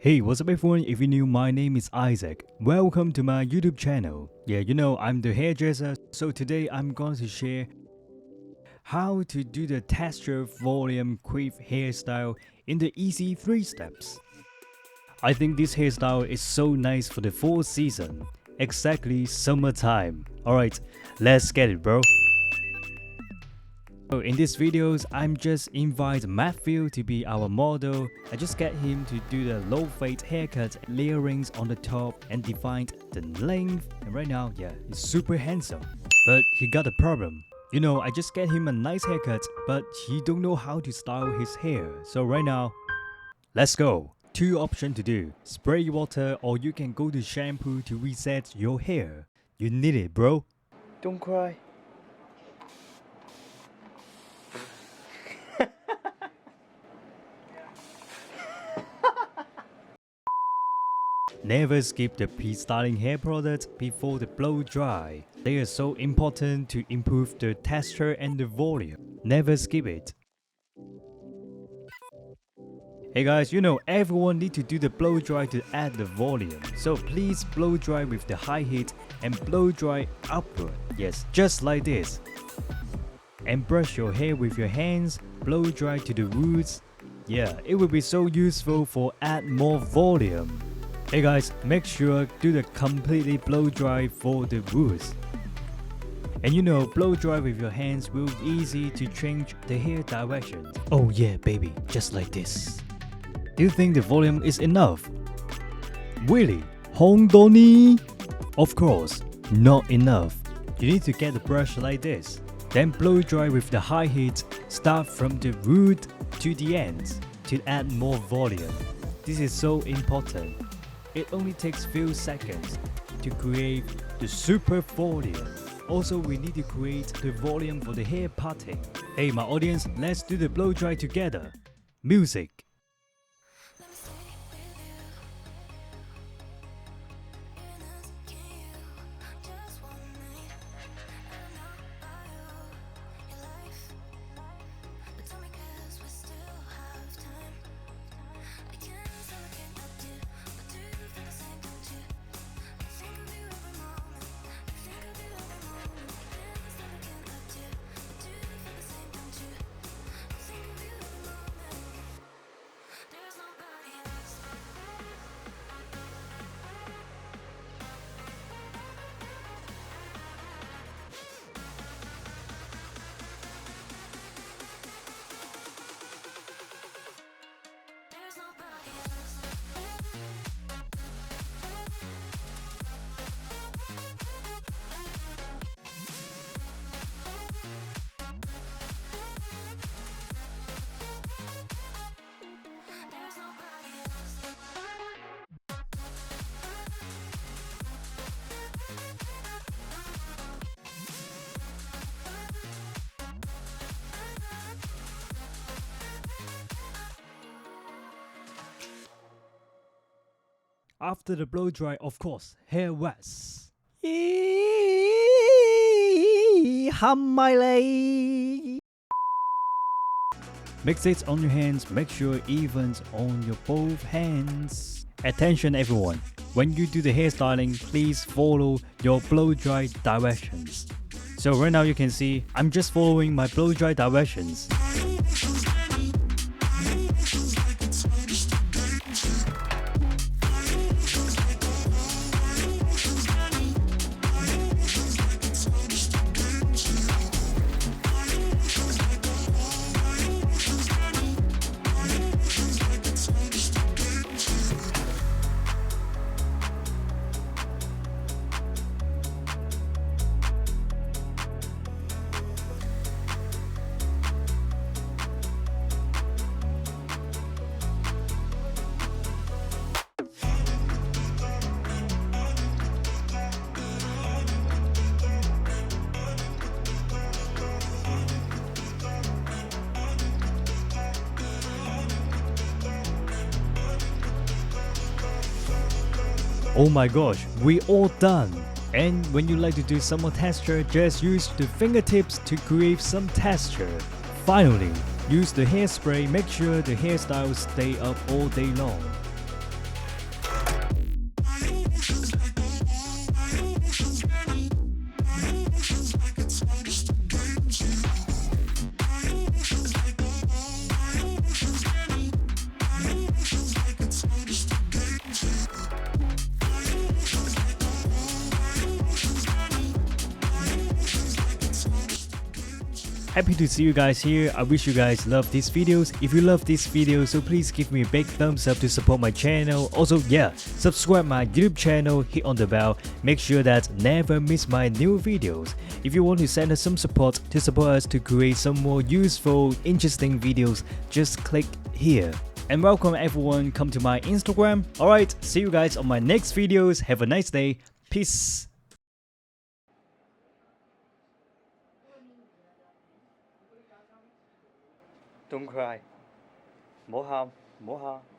Hey, what's up everyone? If you're new, my name is Isaac. Welcome to my YouTube channel. Yeah, you know, I'm the hairdresser, so today I'm going to share how to do the texture volume quiff hairstyle in the easy 3 steps. I think this hairstyle is so nice for the fall season, exactly summertime. Alright, let's get it, bro. So in these videos, I'm just invite Matthew to be our model. I just get him to do the low fade haircut, layerings on the top and define the length. And right now, yeah, he's super handsome. But he got a problem. You know, I just get him a nice haircut, but he don't know how to style his hair. So right now, let's go. 2 options to do. Spray water or you can go to shampoo to reset your hair. You need it, bro. Don't cry. Never skip the pre-styling hair products before the blow dry. They are so important to improve the texture and the volume. Never skip it. Hey guys, you know everyone need to do the blow dry to add the volume. So please blow dry with the high heat and blow dry upward. Yes, just like this. And brush your hair with your hands, blow dry to the roots. Yeah, it will be so useful for add more volume. Hey guys, make sure do the completely blow dry for the roots. And you know, blow dry with your hands will be easy to change the hair direction. Oh yeah, baby, just like this. Do you think the volume is enough? Really? Hongdoni? Of course, not enough. You need to get the brush like this. Then blow dry with the high heat, start from the root to the ends to add more volume. This is so important. It only takes few seconds to create the super volume. Also, we need to create the volume for the hair parting. Hey my audience, let's do the blow dry together. Music. After the blow dry, of course, hair wax. Mix it on your hands, make sure it evens on your both hands. Attention everyone, when you do the hairstyling, please follow your blow dry directions. So right now you can see, I'm just following my blow dry directions. Oh my gosh, we all done. And when you like to do some more texture, just use the fingertips to create some texture. Finally, use the hairspray, make sure the hairstyle stay up all day long. Happy to see you guys here. I wish you guys love these videos. If you love this video, so please give me a big thumbs up to support my channel. Also, yeah, subscribe my YouTube channel, hit on the bell, make sure that never miss my new videos. If you want to send us some support to support us to create some more useful, interesting videos, just click here. And welcome everyone, come to my Instagram. Alright, see you guys on my next videos. Have a nice day. Peace. Don't cry. 唔好喊，唔好喊。